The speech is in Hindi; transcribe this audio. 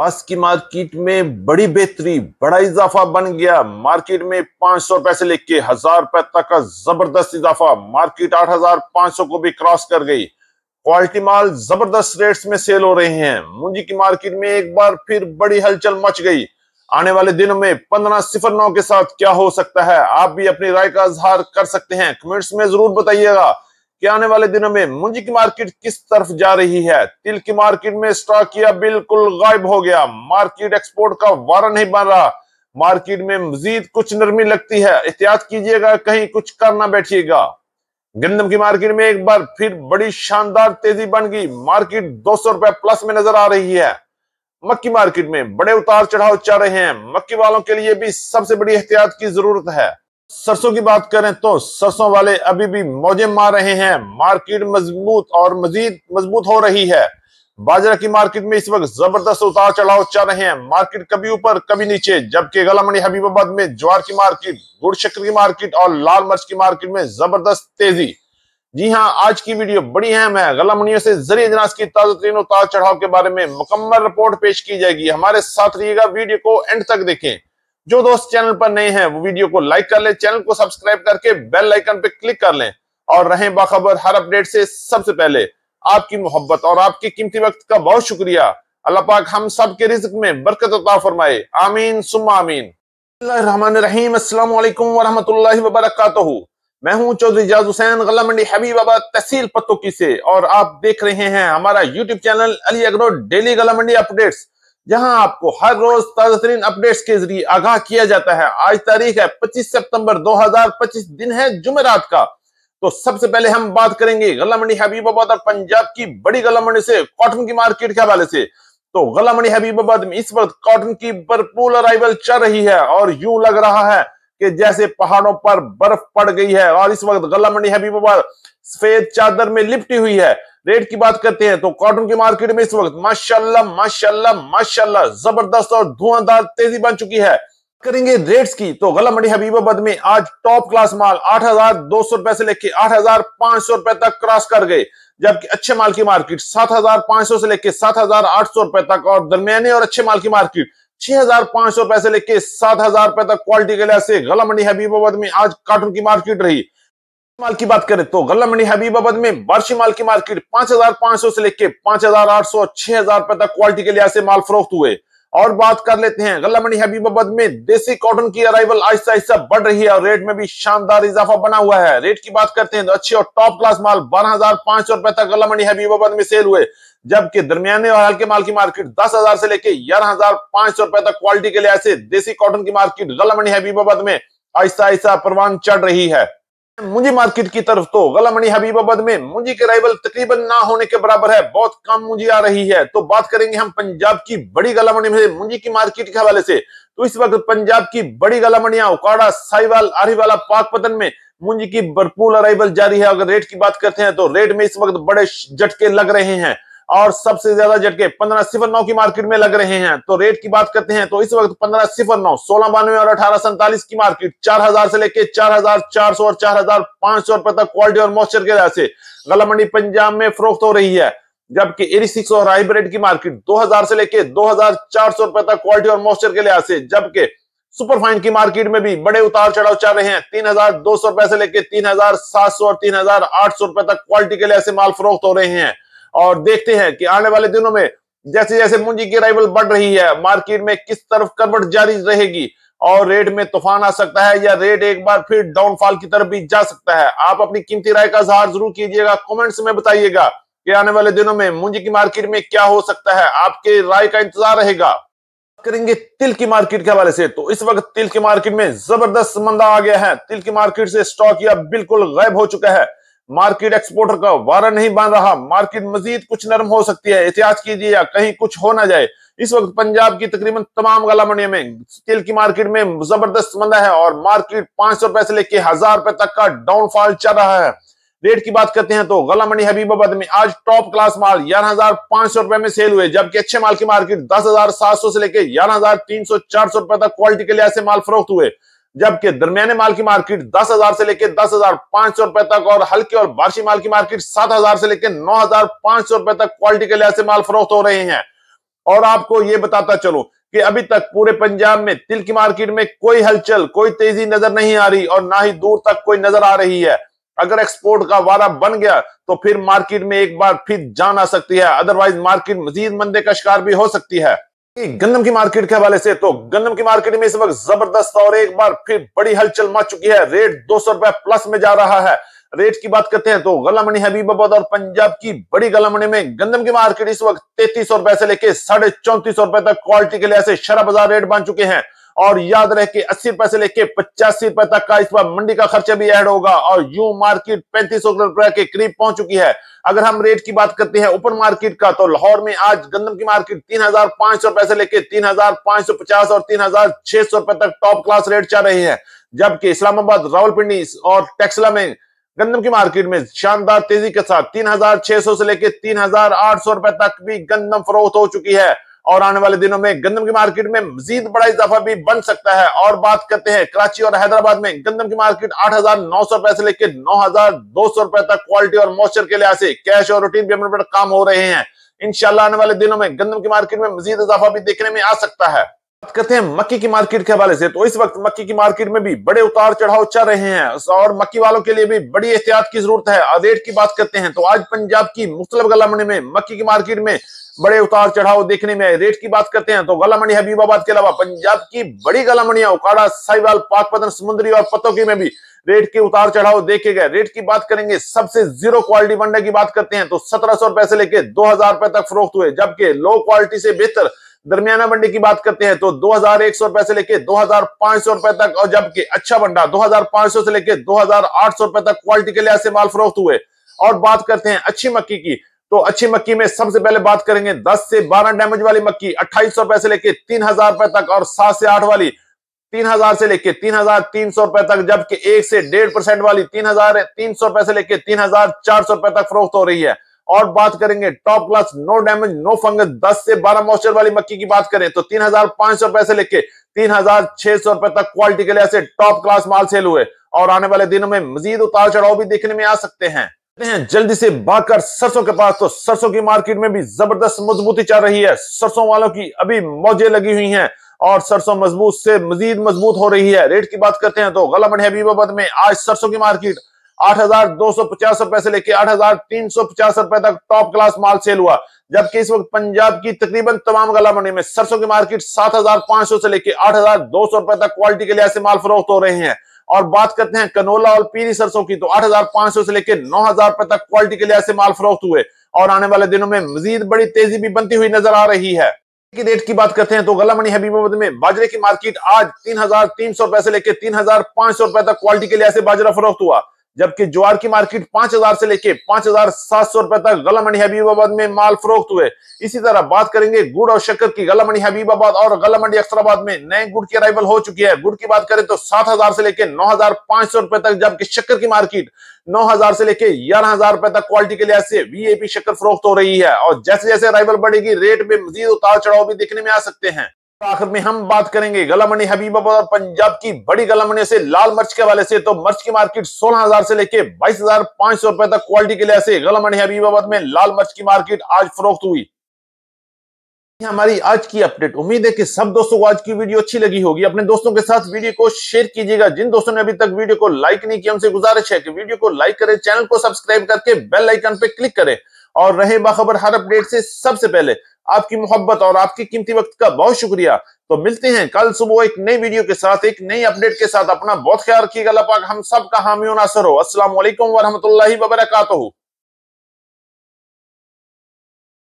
पास की मार्केट में बड़ी बेहतरी, बड़ा इजाफा बन गया। मार्केट में 500 रुपए से लेके 1000 रुपए तक का जबरदस्त इजाफा। मार्केट 8500 को भी क्रॉस कर गई। क्वालिटी माल जबरदस्त रेट्स में सेल हो रहे हैं। मुंजी की मार्केट में एक बार फिर बड़ी हलचल मच गई। आने वाले दिनों में 1509 के साथ क्या हो सकता है, आप भी अपनी राय का इजहार कर सकते हैं। कमेंट्स में जरूर बताइएगा कि आने वाले दिनों में मुंजी की मार्केट किस तरफ जा रही है। तिल की मार्केट में स्टॉक किया बिल्कुल गायब हो गया। मार्केट एक्सपोर्ट का वारा नहीं बन रहा। मार्केट में मजीद कुछ नरमी लगती है, एहतियात कीजिएगा, कहीं कुछ कर ना बैठिएगा। गंदम की मार्केट में एक बार फिर बड़ी शानदार तेजी बन गई। मार्केट 200 रुपए प्लस में नजर आ रही है। मक्की मार्केट में बड़े उतार चढ़ाव चल रहे हैं। मक्की वालों के लिए भी सबसे बड़ी एहतियात की जरूरत है। सरसों की बात करें तो सरसों वाले अभी भी मौजे मार रहे हैं। मार्केट मजबूत और मजीद मजबूत हो रही है। बाजरा की मार्केट में इस वक्त जबरदस्त उतार चढ़ाव चल रहे हैं। मार्केट कभी ऊपर कभी नीचे। जबकि गला मंडी हबीबाबाद में ज्वार की मार्केट, गुड़ शक्कर की मार्केट और लाल मिर्च की मार्केट में जबरदस्त तेजी। जी हाँ, आज की वीडियो बड़ी अहम है। गला मंडियों से जरिए अजनास की ताजा तरीन उतार चढ़ाव के बारे में मुकम्मल रिपोर्ट पेश की जाएगी। हमारे साथ रहिएगा, वीडियो को एंड तक देखें। जो दोस्त चैनल पर नए हैं वो वीडियो को लाइक कर लें, चैनल को सब्सक्राइब करके बेल आइकन पे क्लिक कर लें और रहें बाखबर हर अपडेट से सबसे पहले। आपकी मोहब्बत और आपके कीमती वक्त का बहुत शुक्रिया। अल्लाह पाक हम सब के रिज़्क में बरकत अता फरमाए, आमीन सुम्मा आमीन। बिस्मिल्लाहिर्रहमानिर्रहीम, अस्सलाम वालेकुम व रहमतुल्लाहि व बरकातहू। मैं हूं चौधरी इजाज हुसैन, गला मंडी हबीबाबाद, तहसील पत्तोकी से, और आप देख रहे हैं हमारा YouTube channel Ali agro daily गला मंडी अपडेट्स, जहां आपको हर रोज ताजा तरीन अपडेट्स के जरिए आगाह किया जाता है। आज तारीख है 25 सितंबर 2025, दिन है जुमेरात का। तो सबसे पहले हम बात करेंगे गला मंडी हबीबाबाद और पंजाब की बड़ी गला मंडी से कॉटन की मार्केट के हवाले से। तो गला मंडी हबीबाबाद में इस वक्त कॉटन की भरपूर अराइवल चल रही है और यूं लग रहा है कि जैसे पहाड़ों पर बर्फ पड़ गई है। और इस वक्त गला मंडी हबीबाबाद सफेद चादर में लिपटी हुई है। रेट की बात करते हैं तो कॉटन की मार्केट में इस वक्त माशाल्लाह माशाल्लाह माशाल्लाह जबरदस्त और धुआंधार तेजी बन चुकी है। करेंगे रेट्स की तो गला मंडी हबीबाबाद में आज टॉप क्लास माल 8200 रुपए से लेके 8500 रुपए तक क्रॉस कर गए। जबकि अच्छे माल की मार्केट 7500 से लेके 7800 रुपए तक और दरमियाने और अच्छे माल की मार्केट 6500 रुपए से लेके 7000 रुपए तक क्वालिटी के लिहाज से गला मंडी हबीबाबाद में आज कॉटन की मार्केट रही। माल की बात करें तो गला मंडी हबीबाबाद में बार्शी माल की मार्केट 5500 से लेके 5800 6000 रुपए तक क्वालिटी के लिहाज से माल फरोख्त हुए। और बात कर लेते हैं गला मंडी हबीबाबाद में देसी कॉटन की अराइवल आहिस्ता आहिस्ता बढ़ रही है और रेट में भी शानदार इजाफा बना हुआ है। रेट की बात करते हैं तो अच्छे और टॉप क्लास माल 12500 रुपए तक गला मंडी हबीबाबाद में सेल हुए। जबकि दरमियाने और हल्के माल की मार्केट 10000 से लेके 11500 रुपए तक क्वालिटी के लिहाज से देसी कॉटन की मार्केट गला मंडी हबीबाबाद में आहिस्ता आहिस्ता परवान चढ़ रही है। मुंजी मार्केट की तरफ तो गला मंडी हबीबाबाद में मुंजी के राइवल तकरीबन ना होने के बराबर है। बहुत कम मुंजी आ रही है। तो बात करेंगे हम पंजाब की बड़ी गला मंडी में मुंजी की मार्केट के हवाले से। तो इस वक्त पंजाब की बड़ी गला मंडियां उकाड़ा, साहिवाल, आरीवाला, पाकपतन में मुंजी की भरपूर अराइवल जारी है। अगर रेट की बात करते हैं तो रेट में इस वक्त बड़े झटके लग रहे हैं और सबसे ज्यादा झटके 1509 की मार्केट में लग रहे हैं। तो रेट की बात करते हैं तो इस वक्त 1509, 1692 और 1847 की मार्केट 4000 से लेके 4400 और 4500 रुपए तक क्वालिटी और मॉइस्चर के लिहाज से गला मंडी पंजाब में फरोख्त हो रही है। जबकि 86 और हाइब्रिड की मार्केट 2000 से लेके 2400 रुपए तक क्वालिटी और मॉइस्चर के लिहाज से। जबकि सुपरफाइन की मार्केट में भी बड़े उतार चढ़ाव चल रहे हैं। 3200 रुपए से लेके 3700 और 3800 रुपए तक क्वालिटी के लिहाज से माल फरोख्त हो रहे हैं। और देखते हैं कि आने वाले दिनों में जैसे जैसे मुंजी की अराइवल बढ़ रही है, मार्केट में किस तरफ करवट जारी रहेगी और रेट में तूफान आ सकता है या रेट एक बार फिर डाउनफॉल की तरफ भी जा सकता है। आप अपनी कीमती राय का इजहार जरूर कीजिएगा, कमेंट्स में बताइएगा कि आने वाले दिनों में मुंजी की मार्केट में क्या हो सकता है। आपके राय का इंतजार रहेगा। करेंगे तिल की मार्केट के हवाले से तो इस वक्त तिल की मार्केट में जबरदस्त मंदा आ गया है। तिल की मार्केट से स्टॉक या बिल्कुल गायब हो चुका है। मार्केट एक्सपोर्टर का वारा नहीं बन रहा। मार्केट मजीद कुछ नरम हो सकती है, एहतियात कीजिए या कहीं कुछ हो ना जाए। इस वक्त पंजाब की तकरीबन तमाम गला मंडियों में तिल की मार्केट में जबरदस्त मंदा है और मार्केट 500 रुपए से लेके 1000 रुपए तक का डाउनफॉल चल रहा है। रेट की बात करते हैं तो गला मंडी हबीबाबाद में आज टॉप क्लास माल 11500 रुपए में सेल हुए। जबकि अच्छे माल की मार्केट 10700 से लेके 11300 400 रुपए तक क्वालिटी के लिहाज से माल फरोख्त हुए। जबकि दरमियाने माल की मार्केट 10,000 से लेकर 10,500 रुपए तक और हल्के और बार्शी माल की मार्केट 7,000 से लेकर 9,500 रुपए तक क्वालिटी के लिहाज से माल फरोख्त हो रहे हैं। और आपको ये बताता चलो कि अभी तक पूरे पंजाब में तिल की मार्केट में कोई हलचल, कोई तेजी नजर नहीं आ रही और ना ही दूर तक कोई नजर आ रही है। अगर एक्सपोर्ट का वारा बन गया तो फिर मार्केट में एक बार फिर जान आ सकती है, अदरवाइज मार्केट मजीद मंदे का शिकार भी हो सकती है। गंदम की मार्केट के हवाले से तो गंदम की मार्केट में इस वक्त जबरदस्त और एक बार फिर बड़ी हलचल मच चुकी है। रेट 200 रुपए प्लस में जा रहा है। रेट की बात करते हैं तो गला मंडी हबीबाबाद और पंजाब की बड़ी गला मंडी में गंदम की मार्केट इस वक्त 3300 रुपए से लेके 3450 रुपए तक क्वालिटी के लिहाज से शरा बाजार रेट बन चुके हैं। और याद रहे कि 80 रुपए से लेके 85 रुपए तक का इस बार मंडी का खर्चा भी ऐड होगा और यूं मार्केट 3500 रुपए के करीब पहुंच चुकी है। अगर हम रेट की बात करते हैं ओपन मार्केट का तो लाहौर में आज गंदम की मार्केट 3500 रुपए से लेके 3550 और 3600 रुपए तक टॉप क्लास रेट चल रही है। जबकि इस्लामाबाद, रावलपिंडी और टेक्सला में गंदम की मार्केट में शानदार तेजी के साथ 3600 से लेके 3800 रुपए तक भी गंदम फरोख्त हो चुकी है। और आने वाले दिनों में गंदम की मार्केट में मजीद बड़ा इजाफा भी बन सकता है। और बात करते हैं कराची और हैदराबाद में गंदम की मार्केट 8900 रुपए से लेकर 9200 रुपए तक क्वालिटी और मॉइस्चर के लिहाज से कैश और रूटीन पेमेंट पर काम हो रहे हैं। इंशाल्लाह आने वाले दिनों में गंदम की मार्केट में मजीद इजाफा भी देखने में आ सकता है। बात करते हैं मक्की की मार्केट के हवाले से तो इस वक्त मक्की की मार्केट में भी बड़े उतार चढ़ाव चल रहे हैं और मक्की वालों के लिए भी बड़ी एहतियात की जरूरत है। रेट की बात करते हैं तो आज पंजाब की मुख्तलिफ गला मंडी में मक्की की मार्केट में बड़े उतार चढ़ाव देखने में आए। रेट की बात करते हैं तो गला मंडी हबीबाबाद के अलावा पंजाब की बड़ी गला मंडियां उकाड़ा, साहिवाल, पाकपतन, समुद्री और पतोकी में भी रेट के उतार चढ़ाव देखे गए। रेट की बात करेंगे सबसे जीरो क्वालिटी वनडे की बात करते हैं तो 1700 रुपए से लेकर 2000 रुपए तक फरोख्त हुए। जबकि लो क्वालिटी से बेहतर दरमियाना मंडी की बात करते हैं तो 2100 रुपए से लेकर 2500 रुपए तक और जबकि अच्छा बंडा 2500 से लेकर 2800 रुपए तक क्वालिटी के लिहाज से माल फरोख्त हुए। और बात करते हैं अच्छी मक्की की तो अच्छी मक्की में सबसे पहले बात करेंगे 10 से 12 डैमेज वाली मक्की 2800 रुपए से लेकर 3000 रुपए तक और 7 से 8 वाली 3000 से लेकर 3300 रुपए तक। जबकि 1 से 1.5% वाली 3300 रुपए से लेकर 3400 रुपए तक फरोख्त हो रही है। और बात करेंगे top class no damage no fungus 10 से 12 मॉइस्चर वाली मक्की की बात करें तो 3500 रुपए से लेकर 3600 रुपए तक क्वालिटी के लिहाज से टॉप क्लास माल सेल हुए। और आने वाले दिनों में मजीद उतार चढ़ाव भी देखने में आ सकते हैं। जल्दी से भागकर सरसों के पास तो सरसों की मार्केट में भी जबरदस्त मजबूती चल रही है। सरसों वालों की अभी मौजें लगी हुई हैं और सरसों मजबूत से मजीद मजबूत हो रही है। रेट की बात करते हैं तो गला मंडी हबीबाबाद में आज सरसों की मार्केट 8250 रुपए से लेकर 8350 रुपए तक टॉप क्लास माल सेल हुआ। जबकि इस वक्त पंजाब की तकरीबन तमाम गला मंडी में सरसों की मार्केट 7500 से लेकर 8200 रुपए तक क्वालिटी के लिहाज से माल फरोख्त हो रहे हैं। और बात करते हैं कनोला और पीली सरसों की तो 8500 से लेकर 9000 रुपए तक क्वालिटी के लिहाज से माल फरोख्त हुए। और आने वाले दिनों में मजीद बड़ी तेजी भी बनती हुई नजर आ रही है। की रेट की बात करते हैं तो गला मंडी हबीबाबाद में बाजरे की मार्केट आज 3300 रुपए से लेकर 3500 रुपए तक क्वालिटी के लिहाज से बाजरा फरोख्त हुआ। जबकि ज्वार की मार्केट 5000 से लेकर 5700 रुपए तक गला मंडी हबीबाबाद में माल फरोख्त हुए। इसी तरह बात करेंगे गुड़ और शक्कर की गला मंडी हबीबाबाद और गला मंडी अख्तराबाद में नए गुड़ की अराइवल हो चुकी है। गुड़ की बात करें तो 7000 से लेकर 9500 रुपए तक। जबकि शक्कर की मार्केट 9000 से लेकर 11000 रुपए तक क्वालिटी के लिहाज से वीआईपी शक्कर फरोख्त हो रही है। और जैसे जैसे अराइवल बढ़ेगी रेट में मजीद उतार चढ़ाव भी देखने में आ सकते हैं। आखिर में हम बात करेंगे गला मंडी हबीबाबाद और पंजाब की बड़ी गला मंडी से लाल मिर्च के हवाले से तो मिर्च की मार्केट 16000 से लेके 22500 रुपए तक क्वालिटी के लिहाज से गला मंडी हबीबाबाद में लाल मिर्च की मार्केट आज फरोख्त हुई। हमारी आज की अपडेट। उम्मीद है कि सब दोस्तों को आज की वीडियो अच्छी लगी होगी। अपने दोस्तों के साथ वीडियो को शेयर कीजिएगा। जिन दोस्तों ने अभी तक वीडियो को लाइक नहीं किया उनसे गुजारिश है कि वीडियो को लाइक करें, चैनल को सब्सक्राइब करके बेल आइकन पे क्लिक करें और रहे बाखबर हर अपडेट से सबसे पहले। आपकी मोहब्बत और आपकी कीमती वक्त का बहुत शुक्रिया। तो मिलते हैं कल सुबह एक नई वीडियो के साथ, एक नई अपडेट के साथ। अपना बहुत ख्याल रखिएगा। अल्लाह पाक हम सब का हामी और नासर हो। अस्सलाम वालेकुम व रहमतुल्लाहि व बरकातहू।